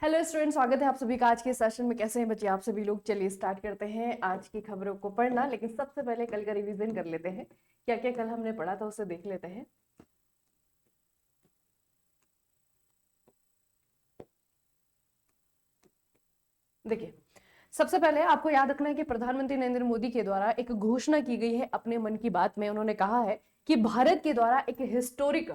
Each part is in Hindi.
हेलो स्टूडेंट, स्वागत है आप सभी का आज के सेशन में। कैसे हैं बच्चे आप सभी लोग? चलिए स्टार्ट करते हैं आज की खबरों को पढ़ना। लेकिन सबसे पहले कल का रिवीजन कर लेते हैं। क्या क्या कल हमने पढ़ा था उसे देख लेते हैं। देखिए, सबसे पहले आपको याद रखना है कि प्रधानमंत्री नरेंद्र मोदी के द्वारा एक घोषणा की गई है अपने मन की बात में। उन्होंने कहा है कि भारत के द्वारा एक हिस्टोरिक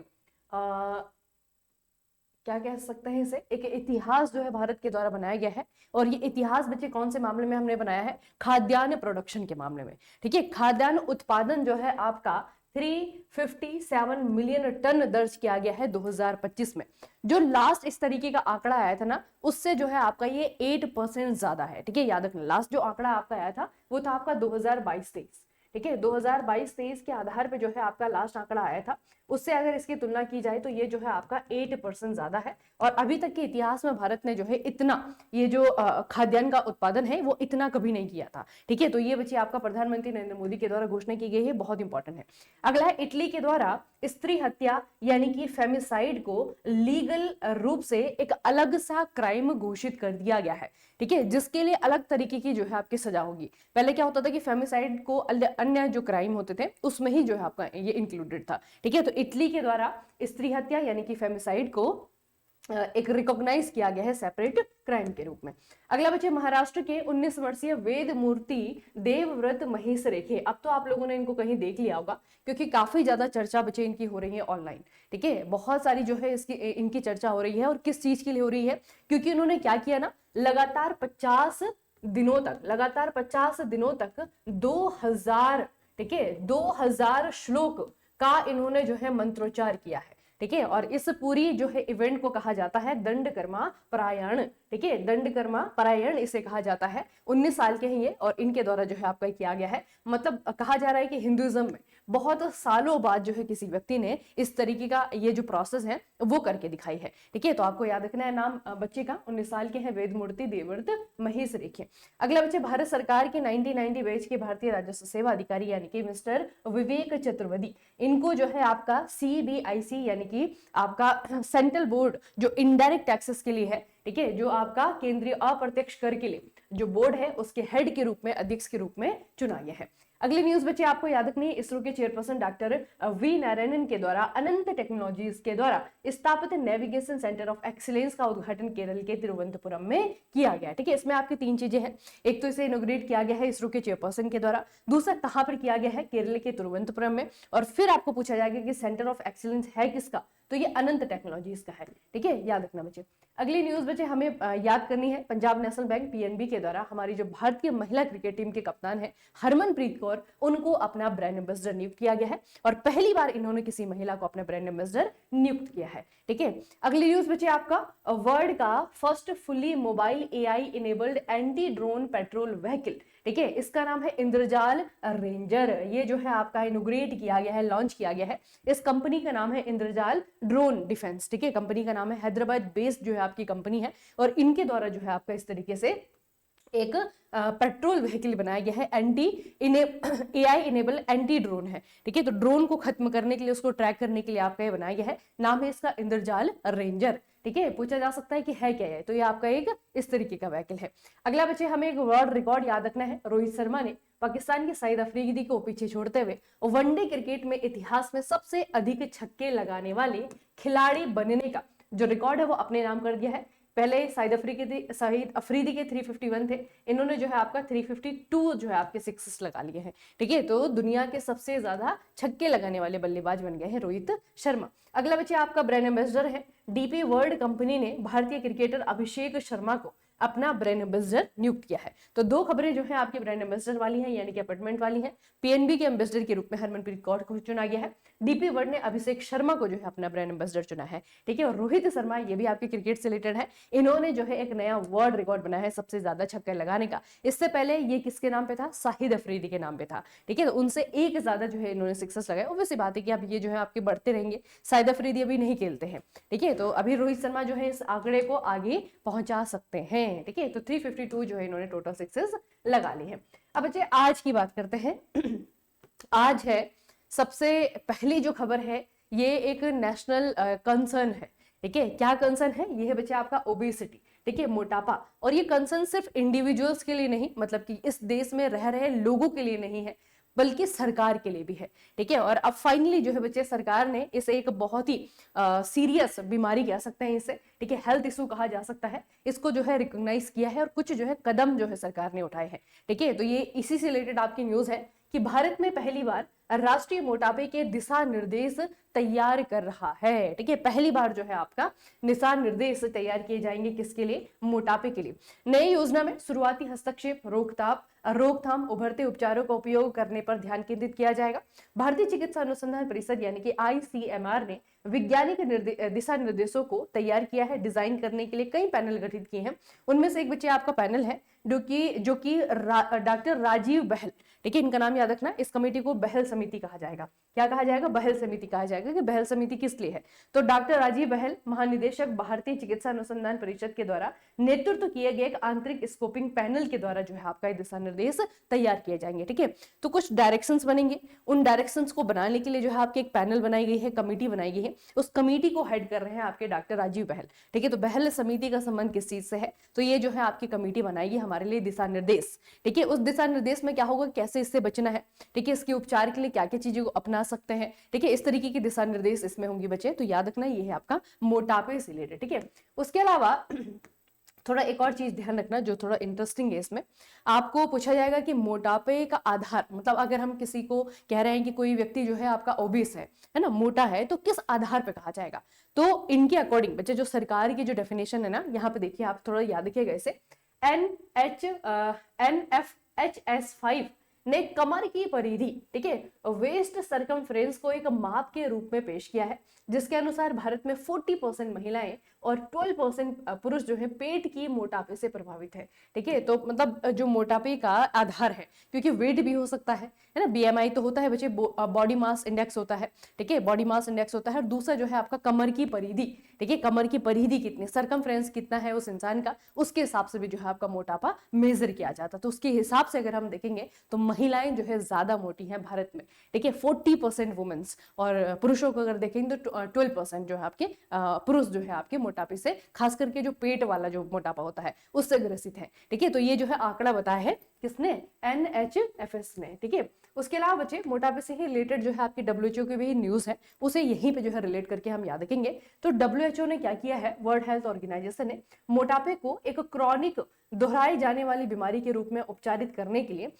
क्या कह सकते हैं इसे, एक इतिहास जो है भारत के द्वारा बनाया गया है। और ये इतिहास बच्चे कौन से मामले में हमने बनाया है? खाद्यान्न प्रोडक्शन के मामले में। ठीक है, खाद्यान्न उत्पादन जो है आपका 357 मिलियन टन दर्ज किया गया है 2025 में। जो लास्ट इस तरीके का आंकड़ा आया था ना, उससे जो है आपका ये 8% ज्यादा है। ठीक है, याद रखना, लास्ट जो आंकड़ा आपका आया था वो था आपका 2022-23। ठीक है, 2022-23 के आधार पे जो है आपका लास्ट आंकड़ा आया था, उससे अगर इसकी तुलना की जाए तो ये जो है आपका 8% ज्यादा है। और अभी तक के इतिहास में भारत ने जो है इतना, ये जो खाद्यान्न का उत्पादन है वो इतना कभी नहीं किया था। ठीक है, तो ये बच्चे आपका प्रधानमंत्री नरेंद्र मोदी के द्वारा घोषणा की गई है, बहुत इंपॉर्टेंट है। अगला है, इटली के द्वारा स्त्री हत्या यानी कि फेमिसाइड को लीगल रूप से एक अलग सा क्राइम घोषित कर दिया गया है। ठीक है, जिसके लिए अलग तरीके की जो है आपकी सजा होगी। पहले क्या होता था कि फेमिसाइड को अन्य जो क्राइम होते थे उसमें ही जो है आपका ये इंक्लूडेड था। ठीक है, तो इटली के द्वारा स्त्री हत्या यानी कि फेमिसाइड को एक रिकॉग्नाइज किया गया है सेपरेट क्राइम के रूप में। अगला बच्चे, महाराष्ट्र के 19 वर्षीय वेद मूर्ति देवव्रत महेश रेखे। अब तो आप लोगों ने इनको कहीं देख लिया होगा क्योंकि काफी ज्यादा चर्चा बच्चे इनकी हो रही है ऑनलाइन। ठीक है, बहुत सारी जो है इसकी इनकी चर्चा हो रही है। और किस चीज के लिए हो रही है? क्योंकि उन्होंने क्या किया ना, लगातार 50 दिनों तक 2000, ठीक है, 2000 श्लोक का इन्होंने जो है मंत्रोच्चार किया है। ठीक है, और इस पूरी जो है इवेंट को कहा जाता है दंडकर्मा परायण। ठीक है, दंडकर्मा परायण इसे कहा जाता है। 19 साल के हैं ये और इनके द्वारा जो है आपका किया गया है। मतलब कहा जा रहा है कि हिंदुइज्म में बहुत सालों बाद जो है किसी व्यक्ति ने इस तरीके का ये जो प्रोसेस है वो करके दिखाई है। ठीक है, तो आपको याद रखना है नाम बच्चे का। 19 साल के हैं, वेद मूर्ति देवव्रत महेश रेखे। अगला बच्चे, भारत सरकार के 1990 बैच के भारतीय राजस्व सेवा अधिकारी यानी कि मिस्टर विवेक चतुर्वेदी, इनको जो है आपका CBIC यानी कि आपका सेंट्रल बोर्ड जो इनडायरेक्ट टैक्सेस के लिए है, ठीक है, जो आपका केंद्रीय अप्रत्यक्ष कर के लिए जो बोर्ड है उसके हेड के रूप में, अध्यक्ष के रूप में चुना गया है। अगली न्यूज बच्चे आपको याद रखनी है, इसरो के चेयरपर्सन डॉक्टर वी नारायणन के द्वारा अनंत टेक्नोलॉजीज के द्वारा स्थापित नेविगेशन सेंटर ऑफ एक्सीलेंस का उद्घाटन केरल के तिरुवनंतपुरम में किया गया। ठीक है, इसमें आपकी 3 चीजें हैं। एक तो इसे इनोग्रेट किया गया है इसरो के चेयरपर्सन के द्वारा, दूसरा कहां पर किया गया है? केरल के तिरुवनंतपुरम में। और फिर आपको पूछा जाएगा कि सेंटर ऑफ एक्सीलेंस है किसका? तो ये अनंत टेक्नोलॉजीज का है। ठीक है, याद रखना बच्चे। अगली न्यूज बच्चे हमें याद करनी है, पंजाब नेशनल बैंक PNB के द्वारा हमारी जो भारतीय महिला क्रिकेट टीम के कप्तान है हरमनप्रीत कौर, उनको अपना ब्रांड एम्बेसडर नियुक्त किया गया है। और पहली बार इन्होंने किसी महिला को अपने ब्रांड एम्बेसडर नियुक्त किया है। ठीक है, अगली न्यूज बच्चे आपका वर्ल्ड का first fully mobile AI enabled anti drone petrol vehicle, ठीक है, इसका नाम है इंद्रजाल रेंजर। ये जो है आपका इनोग्रेट किया गया है, लॉन्च किया गया है। इस कंपनी का नाम है इंद्रजाल ड्रोन डिफेंस। ठीक है, कंपनी का नाम है, हैदराबाद बेस्ड जो है आपकी कंपनी है। और इनके द्वारा जो है आपका इस तरीके से एक पेट्रोल व्हीकल बनाया गया है, AI इनेबल एंटी ड्रोन है। ठीक है, तो ड्रोन को खत्म करने के लिए, उसको ट्रैक करने के लिए आपका ये बनाया गया है। नाम है इसका इंद्रजाल रेंजर। ठीक है, पूछा जा सकता है कि है क्या है, तो ये आपका एक इस तरीके का व्हीकल है। अगला बच्चे हमें एक वर्ल्ड रिकॉर्ड याद रखना है। रोहित शर्मा ने पाकिस्तान के शाहिद अफरीदी को पीछे छोड़ते हुए वनडे क्रिकेट में इतिहास में सबसे अधिक छक्के लगाने वाले खिलाड़ी बनने का जो रिकॉर्ड है वो अपने नाम कर दिया है। पहले शाहिद अफरीदी के 351 थे, इन्होंने जो है आपका 352 जो है आपके सिक्सेस लगा लिए हैं। ठीक है, तो दुनिया के सबसे ज्यादा छक्के लगाने वाले बल्लेबाज बन गए हैं रोहित शर्मा। अगला बच्चे आपका ब्रांड एम्बेसडर है। DP वर्ल्ड कंपनी ने भारतीय क्रिकेटर अभिषेक शर्मा को अपना ब्रांड एम्बेसडर नियुक्त किया है। तो 2 खबरें जो है आपकी ब्रांड एम्बेसडर वाली हैं, यानी कि अपॉइंटमेंट वाली हैं। PNB के एम्बेसडर के रूप में हरमनप्रीत कौर को चुना गया है। DP वर्ल्ड ने अभिषेक शर्मा को जो है अपना ब्रांड एम्बेसडर चुना है। ठीक है, और रोहित शर्मा ये भी आपके क्रिकेट से रिलेटेड है। इन्होंने जो है एक नया वर्ल्ड रिकॉर्ड बनाया है सबसे ज्यादा छक्के लगाने का। इससे पहले ये किसके नाम पे था? शाहिद अफरीदी के नाम पे था। ठीक है, तो उनसे एक ज्यादा जो है इन्होंने सिक्सेस लगाए। ऑब्वियसली बात है कि अब ये जो है आपके बढ़ते रहेंगे। शाहिद अफरीदी अभी नहीं खेलते हैं। ठीक है, तो अभी रोहित शर्मा जो है इस आंकड़े को आगे पहुंचा सकते हैं। ठीक है, तो 352 जो है इन्होंने टोटल सिक्सेस लगा ली है। अब बच्चे आज की बात करते हैं। आज है सबसे पहली जो खबर है, ये एक नेशनल कंसर्न है। ठीक है, क्या कंसर्न है, ये है बच्चे आपका ओबेसिटी, ठीक है, मोटापा। और ये कंसर्न सिर्फ इंडिविजुअल्स के लिए नहीं, मतलब कि इस देश में रह रहे लोगों के लिए नहीं है, बल्कि सरकार के लिए भी है, ठीक है। और अब फाइनली जो है बच्चे सरकार ने इसे एक बहुत ही सीरियस बीमारी कह सकते हैं इसे, ठीक है, हेल्थ इशू कहा जा सकता है, इसको जो है रिकॉग्नाइज किया है और कुछ जो है कदम जो है सरकार ने उठाए हैं, ठीक है। तो ये इसी से रिलेटेड आपकी न्यूज है कि भारत में पहली बार राष्ट्रीय मोटापे के दिशा निर्देश तैयार कर रहा है, ठीक है। पहली बार जो है आपका दिशा निर्देश तैयार किए जाएंगे, किसके लिए, मोटापे के लिए। नई योजना में शुरुआती हस्तक्षेप, रोकथाम, उभरते उपचारों का उपयोग करने पर ध्यान केंद्रित किया जाएगा। भारतीय चिकित्सा अनुसंधान परिषद यानी कि ICMR ने वैज्ञानिक दिशा निर्देशों को तैयार किया है, डिजाइन करने के लिए कई पैनल गठित किए हैं। उनमें से एक बच्चे आपका पैनल है जो कि डॉक्टर राजीव बहल, ठीक है, इनका नाम याद रखना। इस कमेटी को बहल समिति कहा जाएगा। क्या कहा जाएगा, बहल समिति कहा जाएगा। कि बहल समिति किस लिए है, तो डॉक्टर राजीव बहल महानिदेशक भारतीय चिकित्सा अनुसंधान परिषद के द्वारा नेतृत्व किए गए एक आंतरिक स्कोपिंग पैनल के द्वारा जो है आपका दिशा निर्देश तैयार किए जाएंगे, ठीक है। तो कुछ डायरेक्शंस बनेंगे, उन डायरेक्शंस को बनाने के लिए जो है आपके एक पैनल बनाई गई है, कमेटी बनाई गई है। उस कमेटी को हेड कर रहे हैं आपके डॉक्टर राजीव बहल, ठीक है। तो बहल समिति का संबंध किस चीज से है, तो ये जो है आपकी कमेटी बनाएगी हमारे लिए दिशा निर्देश, ठीक है। उस दिशा निर्देश में क्या होगा, कैसे इससे बचना है, ठीक है, इसके उपचार के लिए क्या क्या चीजों को अपना सकते हैं, ठीक है, इस तरीके के दिशा निर्देश इसमें होंगे बच्चे। तो याद रखना ये है आपका मोटापे से रिलेटेड, ठीक है। उसके अलावा थोड़ा एक और चीज ध्यान रखना जो थोड़ा इंटरेस्टिंग है, इसमें आपको पूछा जाएगा कि मोटापे का आधार, मतलब अगर हम किसी को कह रहे हैं कि कोई व्यक्ति जो है आपका ओबीस है ना, मोटा है, तो किस आधार पे कहा जाएगा। तो इनके अकॉर्डिंग बच्चे जो सरकार की जो डेफिनेशन है ना, यहाँ पे देखिए आप थोड़ा याद रखिएगा इसे, NFHS5 ने कमर की परिधि, ठीक है, वेस्ट सरकमफ्रेंस को एक माप के रूप में पेश किया है, जिसके अनुसार भारत में 40% महिलाएं और 12% पुरुष जो है पेट की मोटापे से प्रभावित है, ठीक है। तो मतलब जो मोटापे का आधार है, क्योंकि वेट भी हो सकता है ना, BMI तो होता है बच्चे, बॉडी मास इंडेक्स होता है, ठीक है, बॉडी मास इंडेक्स होता है। और दूसरा जो है आपका कमर की परिधि, ठीक है, कमर की परिधि कितनी, सरकमफ्रेंस कितना है उस इंसान का, उसके हिसाब से भी जो है आपका मोटापा मेजर किया जाता है। तो उसके हिसाब से अगर हम देखेंगे तो महिलाएं जो है ज्यादा मोटी हैं भारत में, ठीक है, 40% वुमेन्स, और पुरुषों को अगर देखेंगे तो 12% जो है आपके पुरुष जो है आपके मोटापे से, खास करके जो पेट वाला जो मोटापा होता है उससे ग्रसित है, ठीक है। तो ये जो है आंकड़ा बताया है किसने, NHFS ने, ठीक है। उसके अलावा बच्चे मोटापे से ही रिलेटेड जो है आपकी WHO की भी न्यूज है, उसे यहीं पे जो है रिलेट करके हम याद रखेंगे। तो WHO ने क्या किया है, वर्ल्ड हेल्थ ऑर्गेनाइजेशन ने मोटापे को एक क्रॉनिक दोहराई जाने वाली बीमारी के रूप में उपचारित करने के लिए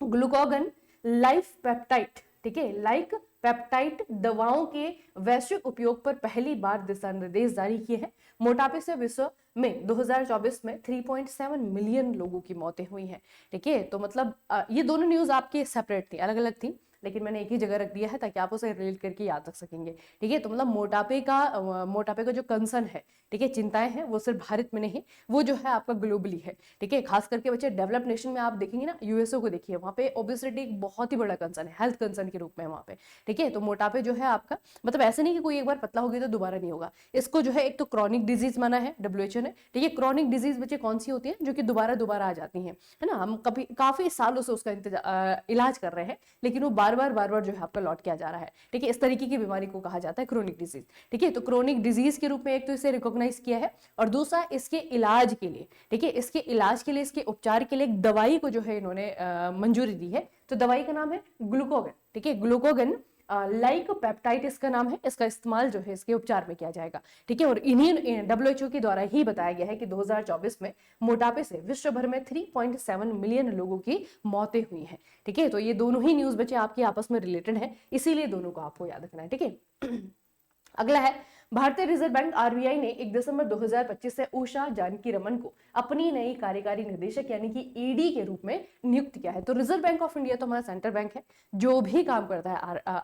ग्लूकोगन लाइफ पेप्टाइड, ठीक है, लाइक पेप्टाइड दवाओं के वैश्विक उपयोग पर पहली बार दिशा निर्देश जारी किए हैं। मोटापे से विश्व में 2024 में 3.7 मिलियन लोगों की मौतें हुई हैं, ठीक है। तो मतलब ये दोनों न्यूज आपके सेपरेट थी, अलग अलग थी, लेकिन मैंने एक ही जगह रख दिया है ताकि आप उसे रिलेट करके याद रख सकेंगे, ठीक है। तो मतलब मोटापे का जो कंसर्न है, ठीक है, चिंताएं हैं, वो सिर्फ भारत में नहीं, वो जो है आपका ग्लोबली है, ठीक है। खास करके बच्चे डेवलप्ड नेशन में आप देखेंगे ना, USA को देखिए, वहाँ पे ओबेसिटी एक बहुत ही बड़ा कंसर्न है, हेल्थ कंसर्न के रूप में वहाँ पे, ठीक है। तो मोटापे जो है आपका, मतलब ऐसे नहीं कि कोई एक बार पतला हो गया तो दोबारा नहीं होगा, इसको जो है एक तो क्रॉनिक डिजीज माना है WHO ने, ठीक है। क्रॉनिक डिजीज बच्चे कौन सी होती है, जो कि दोबारा आ जाती है ना, हम कभी काफी सालों से उसका इलाज कर रहे हैं, लेकिन वो बार बार जो है आपका लौट के आ जा रहा है, ठीक है। इस तरीके की बीमारी को कहा जाता है क्रोनिक डिजीज, ठीक है। तो क्रोनिक डिजीज के रूप में एक तो इसे रिकॉग्नाइज किया है, और दूसरा इसके इलाज के लिए, ठीक है, इसके इलाज के लिए, इसके उपचार के लिए एक दवाई को जो है इन्होंने मंजूरी दी है। तो दवाई का नाम है ग्लूकोगन, ठीक है, ग्लूकोगन लाइक पेप्टाइड इसका नाम है, इसका इस्तेमाल जो है इसके उपचार में किया जाएगा, ठीक है। और इन्हीं WHO के द्वारा ही बताया गया है कि 2024 में मोटापे से विश्व भर में 3.7 मिलियन लोगों की मौतें हुई हैं, ठीक है। तो ये दोनों ही न्यूज बच्चे आपके आपस में रिलेटेड है, इसीलिए दोनों को आपको याद रखना है, ठीक है। अगला है, भारतीय रिजर्व बैंक RBI ने 1 दिसंबर 2025 से उषा जानकी रमन को अपनी नई कार्यकारी निदेशक यानी कि ED के रूप में नियुक्त किया है। तो रिजर्व बैंक ऑफ इंडिया तो हमारा सेंट्रल बैंक है, जो भी काम करता है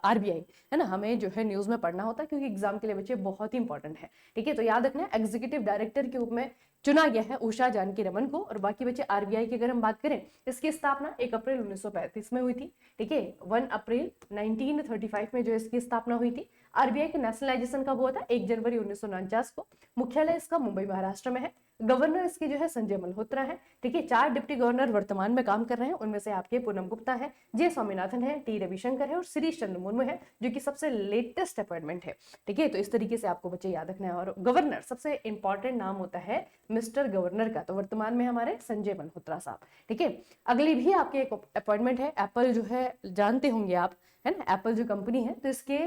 RBI, है ना, हमें जो है न्यूज में पढ़ना होता है, क्योंकि एग्जाम के लिए बच्चे बहुत ही इंपॉर्टेंट है, ठीक है। तो याद रखना, एग्जीक्यूटिव डायरेक्टर के रूप में चुना गया है उषा जानकी रमन को। और बाकी बच्चे RBI की अगर हम बात करें, इसकी स्थापना 1 अप्रैल 1935 में हुई थी, ठीक है। 1 अप्रैल 1935 में जो इसकी स्थापना हुई थी। आरबीआई के नेशनलाइजेशन कब हुआ था? 1 जनवरी 1949 को। मुख्यालय इसका मुंबई महाराष्ट्र में है। गवर्नर इसके जो है संजय मल्होत्रा है। ठीक है, 4 डिप्टी गवर्नर वर्तमान में काम कर रहे हैं, उनमें से आपके पूनम गुप्ता है, जे स्वामीनाथन है, टी रविशंकर है और श्रीश चंद्र मुर्मू है, जो कि सबसे लेटेस्ट अपॉइंटमेंट है। ठीक है, तो इस तरीके से आपको बच्चे याद रखना है। और गवर्नर सबसे इंपॉर्टेंट नाम होता है मिस्टर गवर्नर का, तो वर्तमान में हमारे संजय मल्होत्रा साहब। ठीक है, अगली भी आपकी एक अपॉइंटमेंट है। एप्पल जो है जानते होंगे आप, है ना, एप्पल जो कंपनी है, तो इसके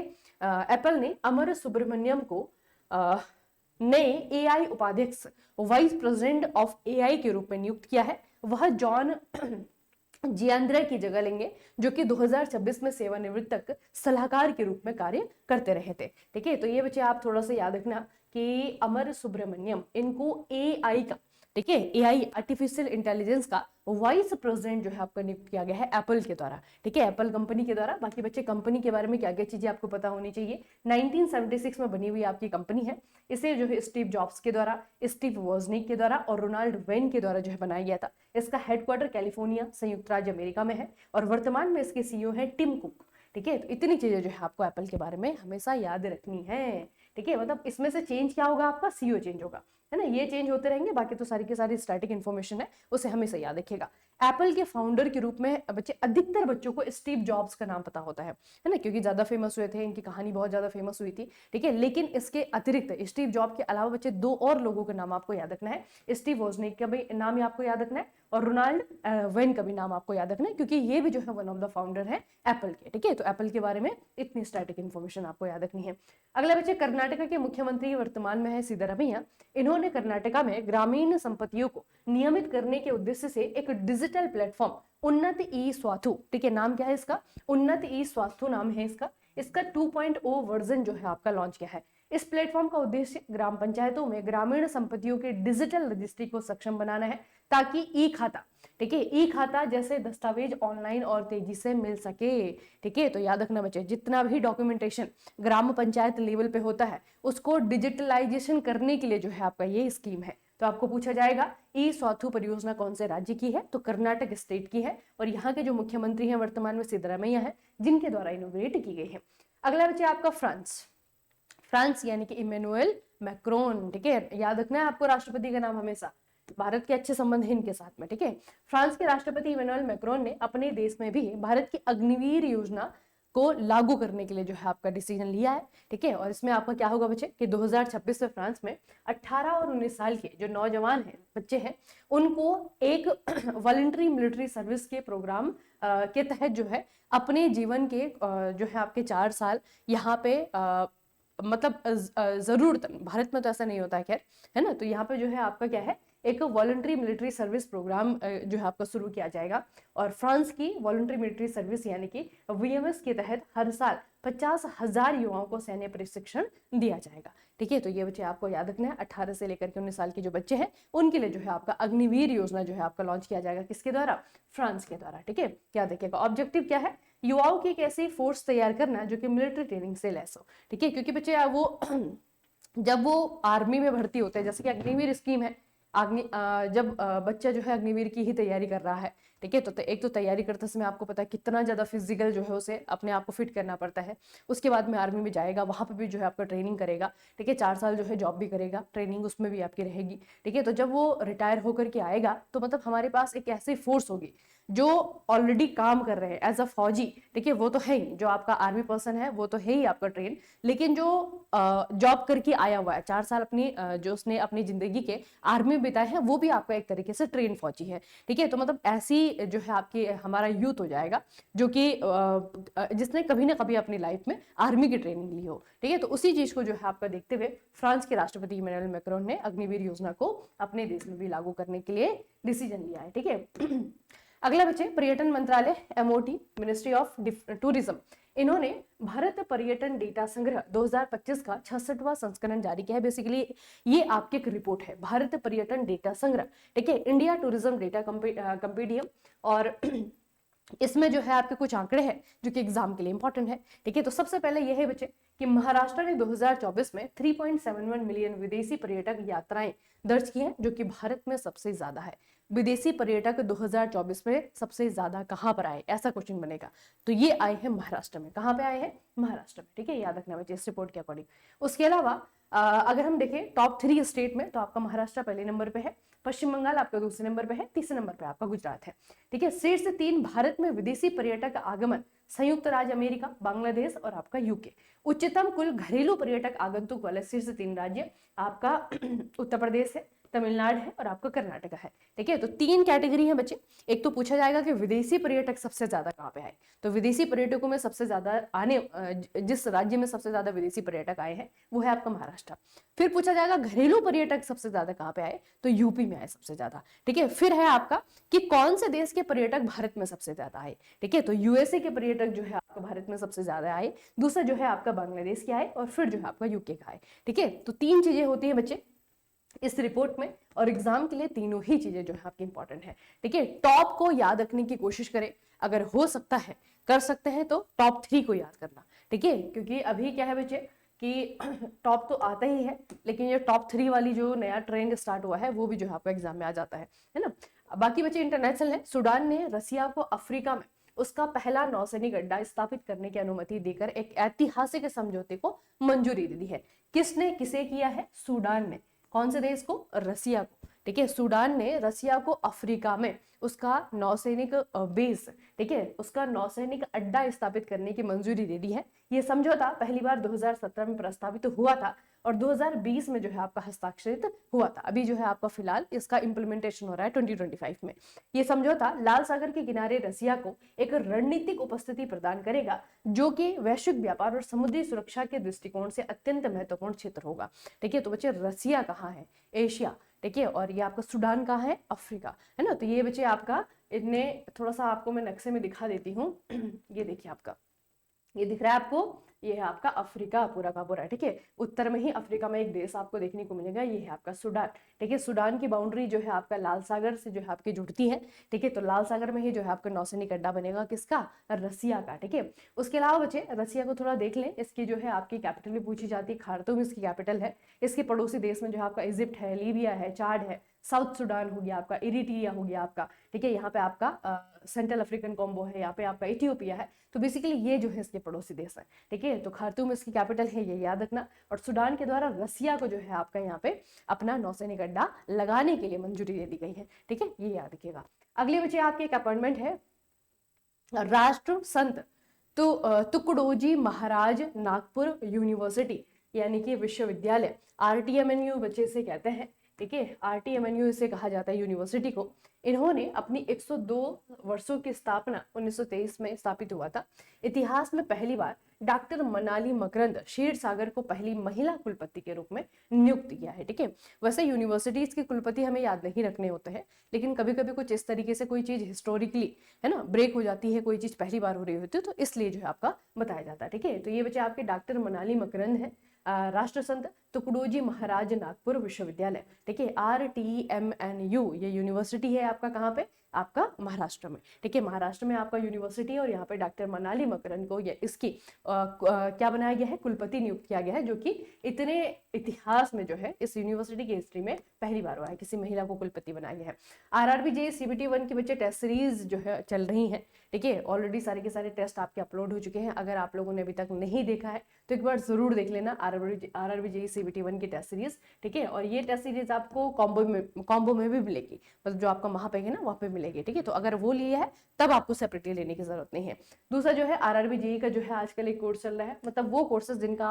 एप्पल ने अमर सुब्रमण्यम को नए एआई उपाध्यक्ष, वाइस प्रेसिडेंट ऑफ एआई के रूप में नियुक्त किया है। वह जॉन जियांद्रे की जगह लेंगे, जो कि 2026 में सेवानिवृत्त तक सलाहकार के रूप में कार्य करते रहे थे। ठीक है, तो ये बच्चे आप थोड़ा सा याद रखना कि अमर सुब्रमण्यम, इनको एआई का, ठीक है, एआई आर्टिफिशियल इंटेलिजेंस का वाइस प्रेसिडेंट जो है आपका नियुक्त किया गया है एप्पल के द्वारा। ठीक है, एप्पल कंपनी के द्वारा। बाकी बच्चे कंपनी के बारे में क्या क्या चीजें आपको पता होनी चाहिए। 1976 में बनी हुई आपकी कंपनी है। इसे जो है स्टीव जॉब्स के द्वारा, स्टीव वोजनिक के द्वारा और रोनाल्ड वेन के द्वारा जो है बनाया गया था। इसका हेडक्वार्टर कैलिफोर्निया, संयुक्त राज्य अमेरिका में है और वर्तमान में इसके सीईओ है टिम कुक। ठीक है, तो इतनी चीजें जो है आपको एप्पल के बारे में हमेशा याद रखनी है। ठीक है, मतलब इसमें से चेंज क्या होगा आपका? सीईओ चेंज होगा, है ना, ये चेंज होते रहेंगे। बाकी तो सारी की सारी स्टैटिक इन्फॉर्मेशन है, उसे हमेशा याद रखिएगा। एप्पल के फाउंडर के रूप में बच्चे अधिकतर बच्चों को स्टीव जॉब्स का नाम पता होता है ना, क्योंकि ज्यादा फेमस हुए थे, इनकी कहानी बहुत ज्यादा फेमस हुई थी। ठीक है, लेकिन इसके अतिरिक्त स्टीव जॉब के अलावा बच्चे 2 और लोगों का नाम आपको याद रखना है। स्टीव वोजनिक का भी नाम आपको याद रखना है और रोनाल्ड वेन का भी नाम आपको याद रखना है, क्योंकि ये भी जो है वन ऑफ द फाउंडर है एप्पल के। ठीक है, तो एप्पल के बारे में इतनी स्टैटिक इन्फॉर्मेशन आपको याद रखनी है। अगला बच्चे, कर्नाटका के मुख्यमंत्री वर्तमान में है सिद्धरामैया। इन्होंने कर्नाटका में ग्रामीण संपत्तियों को नियमित करने के उद्देश्य से एक डिजिटल प्लेटफॉर्म उन्नत ई स्वास्थ्य, ठीक है, नाम क्या है इसका? उन्नत ई स्वास्थ्य नाम है इसका। इसका 2.0 वर्जन जो है आपका लॉन्च किया है। इस प्लेटफॉर्म का उद्देश्य ग्राम पंचायतों में ग्रामीण संपत्तियों के डिजिटल रजिस्ट्री को सक्षम बनाना है, ताकि ई खाता, ठीक है, ई खाता जैसे दस्तावेज ऑनलाइन और तेजी से मिल सके। ठीक है, तो याद रखना बच्चे, जितना भी डॉक्यूमेंटेशन ग्राम पंचायत लेवल पे होता है उसको डिजिटलाइजेशन करने के लिए जो है आपका ये स्कीम है। तो आपको पूछा जाएगा ई स्वास्थ्य परियोजना कौन से राज्य की है? तो कर्नाटक स्टेट की है और यहाँ के जो मुख्यमंत्री हैं वर्तमान में सिद्धरामैया है, जिनके द्वारा इनोग्रेट की गई है। अगला बच्चे आपका फ्रांस यानी कि इमैनुअल मैक्रोन। ठीक है, याद रखना है आपको राष्ट्रपति का नाम हमेशा। भारत के अच्छे संबंध है इनके साथ में। ठीक है, फ्रांस के राष्ट्रपति इमैनुअल मैक्रोन ने अपने देश में भी भारत की अग्निवीर योजना को लागू करने के लिए जो है आपका डिसीजन लिया है। ठीक है, और इसमें आपका क्या होगा बच्चे कि 2026 में फ्रांस में 18 और 19 साल के जो नौजवान हैं, बच्चे हैं, उनको एक वॉलंटरी मिलिट्री सर्विस के प्रोग्राम के तहत जो है अपने जीवन के जो है आपके 4 साल यहाँ पे मतलब जरूरतन, भारत में तो ऐसा नहीं होता है खैर, है ना, तो यहाँ पे जो है आपका क्या है, एक वॉलंटरी मिलिट्री सर्विस प्रोग्राम जो है आपका शुरू किया जाएगा। और फ्रांस की वॉलंटरी मिलिट्री सर्विस यानी कि वीएमएस के तहत हर साल 50,000 युवाओं को सैन्य प्रशिक्षण दिया जाएगा। ठीक है, तो ये बच्चे आपको याद रखना है, 18 से लेकर के 19 साल के जो बच्चे हैं उनके लिए जो है आपका अग्निवीर योजना जो है आपका लॉन्च किया जाएगा। किसके द्वारा? फ्रांस के द्वारा। ठीक है, क्या देखिएगा, ऑब्जेक्टिव क्या है? युवाओं की एक ऐसी फोर्स तैयार करना जो कि मिलिट्री ट्रेनिंग से लैस हो। ठीक है, क्योंकि बच्चे वो जब वो आर्मी में भर्ती होते हैं, जैसे कि अग्निवीर स्कीम है, जब बच्चा जो है अग्निवीर की ही तैयारी कर रहा है, ठीक है, तो एक तो तैयारी करते समय आपको पता है कितना ज्यादा फिजिकल जो है उसे अपने आप को फिट करना पड़ता है। उसके बाद में आर्मी में जाएगा, वहां पे भी जो है आपका ट्रेनिंग करेगा। ठीक है, 4 साल जो है जॉब भी करेगा, ट्रेनिंग उसमें भी आपकी रहेगी। ठीक है, तो जब वो रिटायर होकर के आएगा तो मतलब हमारे पास एक ऐसी फोर्स होगी जो ऑलरेडी काम कर रहे हैं एज अ फौजी। ठीक है, वो तो है ही, जो आपका आर्मी पर्सन है वो तो है ही आपका ट्रेन, लेकिन जो जॉब करके आया हुआ है, 4 साल अपनी जो उसने अपनी जिंदगी के आर्मी बिताए हैं, वो भी आपका एक तरीके से ट्रेन फौजी है। ठीक है, तो मतलब ऐसी जो है आपकी हमारा यूथ हो जाएगा जो कि जिसने कभी ना कभी अपनी लाइफ में आर्मी की ट्रेनिंग ली हो। ठीक है, तो उसी चीज को जो है आपका देखते हुए फ्रांस के राष्ट्रपति इमैनुअल मैक्रोन ने अग्निवीर योजना को अपने देश में भी लागू करने के लिए डिसीजन लिया है। ठीक है, अगला बच्चे, पर्यटन मंत्रालय एमओटी, मिनिस्ट्री ऑफ टूरिज्म, इन्होंने भारत पर्यटन डेटा संग्रह 2025 का 66वां संस्करण जारी किया है। बेसिकली ये आपकी एक रिपोर्ट है, भारत पर्यटन डेटा संग्रह। ठीक है, इंडिया टूरिज्म डेटा कंपेडियम, और इसमें जो है आपके कुछ आंकड़े हैं जो कि एग्जाम के लिए इंपॉर्टेंट है। ठीक है, तो सबसे पहले यह है बच्चे कि महाराष्ट्र ने 2024 में 3.71 मिलियन विदेशी पर्यटक यात्राएं दर्ज की हैं, जो कि भारत में सबसे ज्यादा है। विदेशी पर्यटक 2024 में सबसे ज्यादा कहां पर आए, ऐसा क्वेश्चन बनेगा। तो ये आए हैं महाराष्ट्र में। कहां पे आए हैं? महाराष्ट्र में, ठीक है, याद रखना बच्चे इस रिपोर्ट के अकॉर्डिंग। उसके अलावा अगर हम देखें टॉप 3 स्टेट में, तो आपका महाराष्ट्र पहले नंबर पे है, पश्चिम बंगाल आपका दूसरे नंबर पे है, तीसरे नंबर पे आपका गुजरात है, ठीक है। शीर्ष 3 भारत में विदेशी पर्यटक आगमन, संयुक्त राज्य अमेरिका, बांग्लादेश और आपका यूके। उच्चतम कुल घरेलू पर्यटक आगंतुक वाले शीर्ष 3 राज्य आपका उत्तर प्रदेश है, तमिलनाडु है और आपका कर्नाटक है, ठीक है। तो 3 कैटेगरी है बच्चे। एक तो पूछा जाएगा कि विदेशी पर्यटक सबसे ज्यादा कहाँ पे आए, तो विदेशी पर्यटकों में सबसे ज्यादा जिस राज्य में सबसे ज्यादा विदेशी पर्यटक आए हैं वो है आपका महाराष्ट्र। फिर पूछा जाएगा घरेलू पर्यटक सबसे ज्यादा कहाँ पे आए, तो यूपी में आए सबसे ज्यादा, ठीक है। फिर है आपका कि कौन से देश के पर्यटक भारत में सबसे ज्यादा आए, ठीक है। तो यूएसए के पर्यटक जो है आपका भारत में सबसे ज्यादा आए, दूसरा जो है आपका बांग्लादेश के आए और फिर जो है आपका यूके का आए, ठीक है। तो 3 चीजें होती है बच्चे इस रिपोर्ट में, और एग्जाम के लिए तीनों ही चीजें जो है आपकी इंपॉर्टेंट है, ठीक है। टॉप को याद रखने की कोशिश करें, अगर हो सकता है कर सकते हैं तो टॉप 3 को याद करना, ठीक है। क्योंकि अभी क्या है बच्चे कि टॉप तो आता ही है, लेकिन ये टॉप 3 वाली जो नया ट्रेंड स्टार्ट हुआ है वो भी जो है आपका एग्जाम में आ जाता है ना। बाकी बच्चे इंटरनेशनल है। सूडान ने रसिया को अफ्रीका में उसका पहला नौसैनिक अड्डा स्थापित करने की अनुमति देकर एक ऐतिहासिक समझौते को मंजूरी दे दी है। किसने किसे किया है? सूडान ने। कौन से देश को? रसिया को, ठीक है। सूडान ने रसिया को अफ्रीका में उसका नौसैनिक बेस, ठीक है, उसका नौसैनिक अड्डा स्थापित करने की मंजूरी दे दी है। ये समझौता पहली बार 2017 में प्रस्तावित हुआ था और 2020 में जो है आपका हस्ताक्षरित हुआ था। अभी जो है आपका फिलहाल इसका इंप्लीमेंटेशन हो रहा है 2025 में। ये समझौता लाल सागर के किनारे रसिया को एक रणनीतिक उपस्थिति प्रदान करेगा, जो कि वैश्विक व्यापार और समुद्री सुरक्षा के दृष्टिकोण से अत्यंत महत्वपूर्ण क्षेत्र होगा, ठीक है। तो बच्चे रसिया कहाँ है? एशिया, ठीक है। और ये आपका सूडान कहाँ है? अफ्रीका, है ना। तो ये बच्चे आपका इतने, थोड़ा सा आपको मैं नक्शे में दिखा देती हूँ। ये देखिए आपका, ये दिख रहा है आपको, ये है आपका अफ्रीका पूरा का पूरा, ठीक है। उत्तर में ही अफ्रीका में एक देश आपको देखने को मिलेगा, ये है आपका सूडान, ठीक है। सूडान की बाउंड्री जो है आपका लाल सागर से जो है आपकी जुड़ती है, ठीक है। तो लाल सागर में ही जो है आपका नौसैनिक अड्डा बनेगा, किसका? रसिया का, ठीक है। उसके अलावा बच्चे रसिया को थोड़ा देख लें, इसकी जो है आपकी कैपिटल भी पूछी जाती है, खार्तूम इसकी कैपिटल है। इसके पड़ोसी देश में जो है आपका इजिप्ट है, लीबिया है, चाड है, साउथ सूडान हो गया आपका, इरिट्रिया हो गया आपका, ठीक है। यहाँ पे आपका सेंट्रल अफ्रीकन कॉम्बो है, यहाँ पे आपका इथियोपिया है। तो बेसिकली ये जो है इसके पड़ोसी देश है, ठीक है। तो खार्तूम इसकी कैपिटल है, ये याद रखना। और सूडान के द्वारा रसिया को जो है आपका यहाँ पे अपना नौसैनिक अड्डा लगाने के लिए मंजूरी दे दी गई है, ठीक है, ये याद रखिएगा। अगले बच्चे आपके एक अपॉइंटमेंट है राष्ट्र संत तुकडोजी महाराज नागपुर यूनिवर्सिटी, यानी कि विश्वविद्यालय, RTMNU बच्चे से कहते हैं, ठीक है। RTMNU इसे कहा जाता है यूनिवर्सिटी को। इन्होंने अपनी 102 वर्षों की स्थापना 1923 में स्थापित हुआ था। इतिहास में पहली बार डॉक्टर मनाली मकरंद क्षीर सागर को पहली महिला कुलपति के रूप में नियुक्त किया है, ठीक है। वैसे यूनिवर्सिटीज के कुलपति हमें याद नहीं रखने होते हैं, लेकिन कभी कभी कुछ इस तरीके से कोई चीज हिस्टोरिकली, है ना, ब्रेक हो जाती है, कोई चीज पहली बार हो रही होती है, तो इसलिए जो है आपका बताया जाता है, ठीक है। तो ये बच्चे आपके डॉक्टर मनाली मकरंद है, राष्ट्र संत तुकडोजी महाराज नागपुर विश्वविद्यालय, ठीक है, RTMNU ये यूनिवर्सिटी है आपका, कहाँ पे? आपका महाराष्ट्र में, ठीक है। महाराष्ट्र में आपका यूनिवर्सिटी है और यहाँ पे डॉक्टर मनाली मकरंद को ये इसकी क्या बनाया गया है? कुलपति नियुक्त किया गया है, जो कि इतने इतिहास में जो है इस यूनिवर्सिटी की हिस्ट्री में पहली बार हुआ है, किसी महिला को कुलपति बनाया गया है। RRB JEE CBT 1 की बच्चे टेस्ट सीरीज जो है चल रही है, ठीक है। ऑलरेडी सारे के सारे टेस्ट आपके अपलोड हो चुके हैं। अगर आप लोगों ने अभी तक नहीं देखा है तो एक बार जरूर देख लेना RRB JEE CBT 1 की टेस्ट सीरीज, ठीक है। और ये टेस्ट सीरीज आपको कॉम्बो में भी मिलेगी, मतलब जो आपका वहां पे है ना वहां पे मिलेगी, ठीक है। तो अगर वो लिए है तब आपको सेपरेटली लेने की जरूरत नहीं है। दूसरा जो है RRB JEE का जो है आजकल एक कोर्स चल रहा है, मतलब वो कोर्सेज जिनका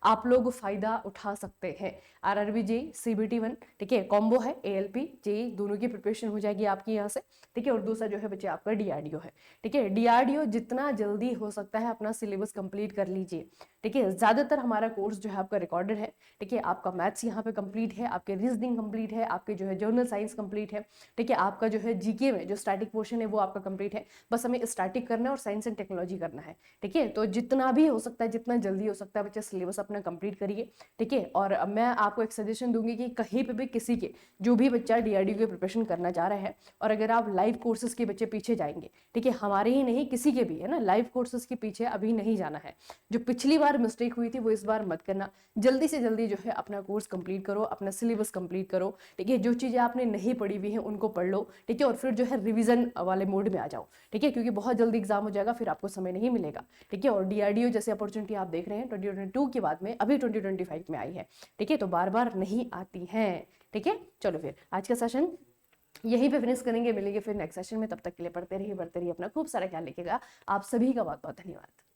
आप लोग फायदा उठा सकते हैं। RRB JEE CBT 1, ठीक है, कॉम्बो है, ALP JEE दोनों की प्रिपरेशन हो जाएगी आपकी यहाँ से, ठीक है। और दूसरा जो है बच्चे आपका DRDO है, ठीक है। DRDO जितना जल्दी हो सकता है अपना सिलेबस कंप्लीट कर लीजिए, ठीक है। ज्यादातर हमारा कोर्स जो है आपका रिकॉर्डेड है, ठीक है। आपका मैथ्स यहाँ पे कंप्लीट है, आपके रीजनिंग कंप्लीट है, आपके जो है जर्नल साइंस कंप्लीट है, ठीक है। आपका जो है GK में जो स्टैटिक पोर्शन है वो आपका कंप्लीट है, बस हमें स्टैटिक करना है और साइंस एंड टेक्नोलॉजी करना है, ठीक है। तो जितना भी हो सकता है, जितना जल्दी हो सकता है बच्चे सिलेबस अपना कंप्लीट करिए, ठीक है। और मैं आपको एक सजेशन दूंगी कि कहीं पे भी किसी के, जो भी बच्चा डीआरडीओ की प्रिपरेशन करना चाह रहा है, और अगर आप लाइव कोर्सेज के बच्चे पीछे जाएंगे, ठीक है, हमारे ही नहीं किसी के भी, है ना, लाइव कोर्सेज के पीछे अभी नहीं जाना है। जो पिछली बार मिस्टेक हुई थी वो इस बार मत करना, जल्दी से जल्दी जो है अपना कोर्स कंप्लीट करो, अपना सिलेबस कंप्लीट करो, ठीक है। जो चीज़ें आपने नहीं पढ़ी हुई हैं उनको पढ़ लो, ठीक है, और फिर जो है रिवीजन वाले मोड में आ जाओ, ठीक है, क्योंकि बहुत जल्दी एग्जाम हो जाएगा, फिर आपको समय नहीं मिलेगा, ठीक है। और डीआरडीओ जैसे अपॉर्चुनिटी आप देख रहे हैं 2022 के बाद में अभी 2025 में आई है, ठीक है, तो बार बार नहीं आती हैं, ठीक है। चलो फिर आज का सेशन यहीं पे फिनिश करेंगे, मिलेंगे फिर नेक्स्ट सेशन में, तब तक के लिए पढ़ते रहिए, बढ़ते रहिए, अपना खूब सारा ख्याल रखिएगा। आप सभी का बहुत बहुत धन्यवाद।